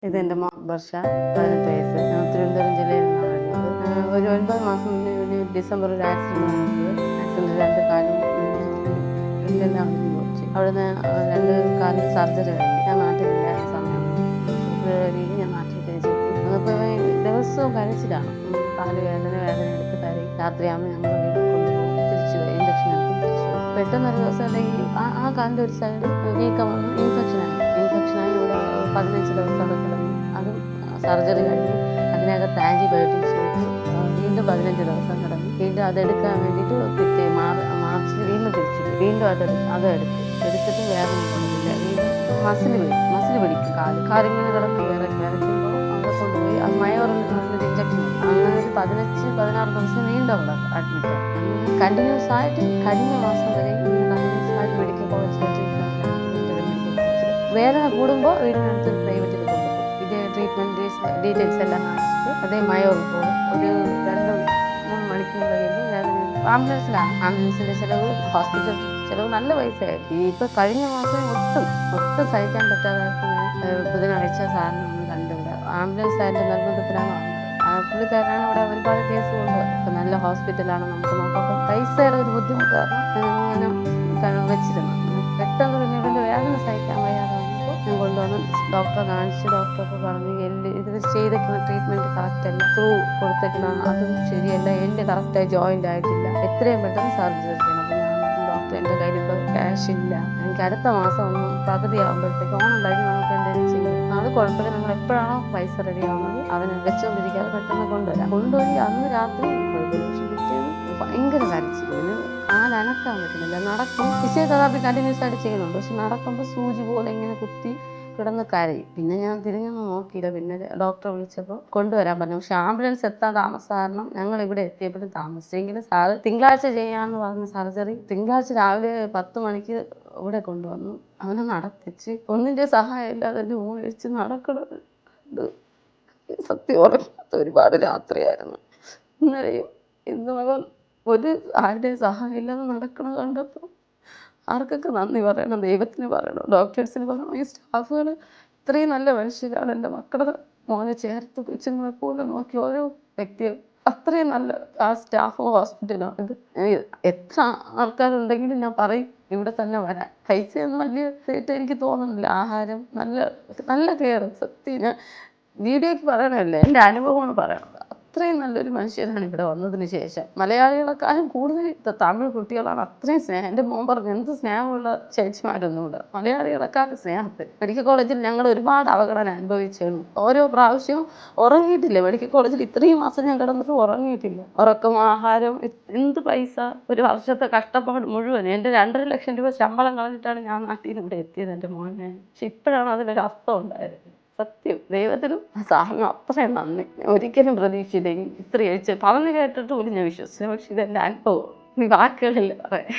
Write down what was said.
ഇതെൻ്റെ മോൻ വർഷ, 18 വയസ്സ്. ഞാൻ തിരുവനന്തപുരം ജില്ലയിൽ നിന്നാണ് വരുന്നത്. ഒരു 9 മാസം മുന്നേ ഒരു ഡിസംബർ ഒരു ആക്സിഡൻറ്റ് നടന്നത്. ആക്സിഡൻറ്റ് 2 കാലും എല്ലാം ഒടിഞ്ഞു പോയി. അവിടുന്ന് 2 കാലിൽ സർജറി കഴിഞ്ഞു. ഞാൻ നാട്ടിലില്ലാത്ത സമയം ഫെബ്രുവരിയിൽ ഞാൻ നാട്ടിൽ തിരിച്ചെത്തി. അതപ്പോൾ ദിവസവും കരച്ചിലാണ്. കാല് വേദന എടുത്ത് കരയും. രാത്രിയാകുമ്പോൾ ഞങ്ങൾ വീട്ടിൽ കൊണ്ടുപോകും. തിരിച്ചു പോയി ഇഞ്ചക്ഷൻ എടുക്കും, തിരിച്ചു പോയി. പെട്ടെന്നൊരു ദിവസം അല്ലെങ്കിൽ ആ കാലിൻ്റെ ഒരു സൈഡ് വീക്കം വന്ന് ഇൻഫെക്ഷനായി ഇവിടെ 15 ദിവസം കിടന്നു. അതും സർജറി കഴിഞ്ഞ് അതിനകത്ത് ആൻറ്റിബയോട്ടിക്സ് കൊടുത്ത് വീണ്ടും 15 ദിവസം കിടന്നു. വീണ്ടും അതെടുക്കാൻ വേണ്ടിയിട്ട് മാർച്ചിൽ വീണ്ടും തിരിച്ചു പോയി. വീണ്ടും എടുത്തിട്ട് വേദന കൊടുക്കില്ല. വീണ്ടും മസിൽ പിടിക്കും. കാലിങ്ങനെ കിടന്ന് വിറയ്ക്കുമ്പോൾ അവിടെ കൊണ്ടുപോയി അത് മയോറിൻ്റെ ഇഞ്ചക്ഷൻ. അങ്ങനെ ഒരു 15-16 ദിവസം വീണ്ടും അവിടെ അഡ്മിറ്റ്. കണ്ടിന്യൂസ് ആയിട്ട് കഴിഞ്ഞ മാസം വരെ കണ്ടിന്യൂസ് ആയിട്ട് മെഡിക്കൽ കോളേജിൽ വേദന കൂടുമ്പോൾ വീടിനടുത്ത് പ്രൈവറ്റിൽ കൊണ്ടുപോകും. ഇത് ട്രീറ്റ്മെൻറ്റ് ഡീറ്റെയിൽസ് എല്ലാം കാണിച്ചിട്ട് അതേ മയോറിൽ പോകും. ഒരു 2-3 മണിക്കൂർ കഴിയുമ്പോൾ വേദന ആംബുലൻസിലാണ്. ആംബുലൻസിൻ്റെ ചിലവ്, ഹോസ്പിറ്റൽ ചിലവ് നല്ല പൈസയായി. ഇപ്പോൾ കഴിഞ്ഞ മാസം ഒട്ടും സഹിക്കാൻ പറ്റാതായപ്പോൾ ബുധനാഴ്ച സാറിന് ഒന്ന് കണ്ടുവിടെ. ആംബുലൻസ് അതിൻ്റെ നിർബന്ധത്തിലാണ് വന്നത്. പുള്ളിക്കാരനാണ് ഇവിടെ ഒരുപാട് കേസ് കൊണ്ടുപോകുന്നത്. ഇപ്പം നല്ല ഹോസ്പിറ്റലാണ്, നമുക്ക് നോക്കുമ്പോൾ പൈസയുടെ ഒരു ബുദ്ധിമുട്ട് കാരണം ഇങ്ങനെ വെച്ചിരുന്നു. പെട്ടെന്ന് പിന്നെ ഇവൻ്റെ വേദന സഹിക്കാൻ വയ്യാതെ വന്നപ്പോൾ ഞാൻ കൊണ്ടുവന്ന് ഡോക്ടറെ കാണിച്ച്. ഡോക്ടറൊക്കെ പറഞ്ഞു ഇത് ചെയ്തേക്കുന്ന ട്രീറ്റ്മെൻറ്റ് കറക്റ്റല്ല, ത്രൂ കൊടുത്തേക്കുന്നതാണ് അതും ശരിയല്ല, എല്ല് കറക്റ്റായി ജോയിൻ്റ് ആയിട്ടില്ല, എത്രയും പെട്ടെന്ന് സർജറി ചെയ്യണം. അപ്പോൾ ഞാൻ ഡോക്ടർ എൻ്റെ കയ്യിൽ ഇപ്പോൾ ക്യാഷ് ഇല്ല, എനിക്ക് അടുത്ത മാസം ഒന്ന് പകുതി ആകുമ്പോഴത്തേക്ക് ഓണുണ്ടാക്കി നമുക്ക് എന്തെങ്കിലും ചെയ്യും. അത് കുഴപ്പമില്ല, നിങ്ങൾ എപ്പോഴാണോ പൈസ റെഡി ആവുന്നത് അവനെ വെച്ചുകൊണ്ടിരിക്കാതെ പെട്ടെന്ന് കൊണ്ടുപോയി അന്ന് രാത്രി കുഴപ്പമില്ല. പക്ഷെ പിറ്റേന്ന് ഭയങ്കര കരച്ചിൽ, കാലനക്കാൻ പറ്റുന്നില്ല. നടക്കും, ഫിസിയോതെറാപ്പി കണ്ടിന്യൂസ് ആയിട്ട് ചെയ്യുന്നുണ്ട്. പക്ഷെ നടക്കുമ്പോൾ സൂചി പോലെ ഇങ്ങനെ കുത്തി കിടന്ന് കരയും. പിന്നെ ഞാൻ തിരിഞ്ഞൊന്നും നോക്കിയില്ല. പിന്നെ ഡോക്ടറെ വിളിച്ചപ്പോൾ കൊണ്ടുവരാൻ പറഞ്ഞു. പക്ഷെ ആംബുലൻസ് എത്താൻ താമസം കാരണം ഞങ്ങൾ ഇവിടെ എത്തിയപ്പോഴും താമസിച്ചെങ്കിലും സാറ് തിങ്കളാഴ്ച ചെയ്യാമെന്ന് പറഞ്ഞ സർജറി തിങ്കളാഴ്ച രാവിലെ 10 മണിക്ക് ഇവിടെ കൊണ്ടുവന്നു. അവനെ നടത്തിച്ച് ഒന്നിൻ്റെ സഹായം ഇല്ലാതെ എൻ്റെ മോഴിച്ച് നടക്കണത് സത്യം ഉറങ്ങാത്ത ഒരുപാട് രാത്രിയായിരുന്നു. ഇന്നലെയും ഇന്നും ഒരു ആരുടെയും സഹായം ഇല്ലാതെ നടക്കണം കണ്ടപ്പോൾ ആർക്കൊക്കെ നന്ദി പറയണം, ദൈവത്തിന് പറയണം, ഡോക്ടേഴ്സിന് പറയണം. ഈ സ്റ്റാഫുകൾ ഇത്രയും നല്ല മനുഷ്യരാണ്. എൻ്റെ മക്കളുടെ മോനെ ചേർത്ത് കൊച്ചുങ്ങളെ പോലെ നോക്കി ഓരോ വ്യക്തിയും അത്രയും നല്ല ആ സ്റ്റാഫും ഹോസ്പിറ്റലും. ഇത് എത്ര ആൾക്കാരുണ്ടെങ്കിലും ഞാൻ പറയും ഇവിടെ തന്നെ വരാൻ. പൈസയൊന്നും വലിയ റേറ്റ് എനിക്ക് തോന്നുന്നില്ല. ആഹാരം നല്ല കെയർ. സത്യം ഞാൻ വീഡിയോയ്ക്ക് പറയണമല്ലേ, എൻ്റെ അനുഭവമാണ് പറയണത്. അത്രയും നല്ലൊരു മനുഷ്യരാണ് ഇവിടെ വന്നതിന് ശേഷം. മലയാളികളെക്കാളും കൂടുതൽ തമിഴ് കുട്ടികളാണ് അത്രയും സ്നേഹം. എൻ്റെ മോൻ പറഞ്ഞു എന്ത് സ്നേഹമുള്ള ചേച്ചിമാരൊന്നും ഇവിടെ, മലയാളികളെക്കാളും സ്നേഹത്തിൽ. മെഡിക്കൽ കോളേജിൽ ഞങ്ങൾ ഒരുപാട് അവഗണന അനുഭവിച്ചാണ്. ഓരോ പ്രാവശ്യവും ഉറങ്ങിയിട്ടില്ല. മെഡിക്കൽ കോളേജിൽ ഇത്രയും മാസം ഞാൻ കിടന്നിട്ട് ഉറങ്ങിയിട്ടില്ല. ഉറക്കം, ആഹാരം, എന്ത് പൈസ, ഒരു വർഷത്തെ കഷ്ടപ്പാട് മുഴുവൻ എൻ്റെ 2.5 ലക്ഷം രൂപ ശമ്പളം കളഞ്ഞിട്ടാണ് ഞാൻ നാട്ടിൽ നിന്ന് ഇവിടെ എത്തിയത് എൻ്റെ മോനെ. പക്ഷെ ഇപ്പോഴാണ് അതിനൊരു അർത്ഥം ഉണ്ടായത്. സത്യം ദൈവത്തിനും സാറിനും അത്രയും നന്ദി. ഒരിക്കലും പ്രതീക്ഷിച്ചില്ല ഇത്രയും പറഞ്ഞു കേട്ടിട്ട് പോലും ഞാൻ വിശ്വസിച്ചില്ല. പക്ഷെ ഇതെൻ്റെ അനുഭവം, വാക്കുകളില്ല പറയാൻ.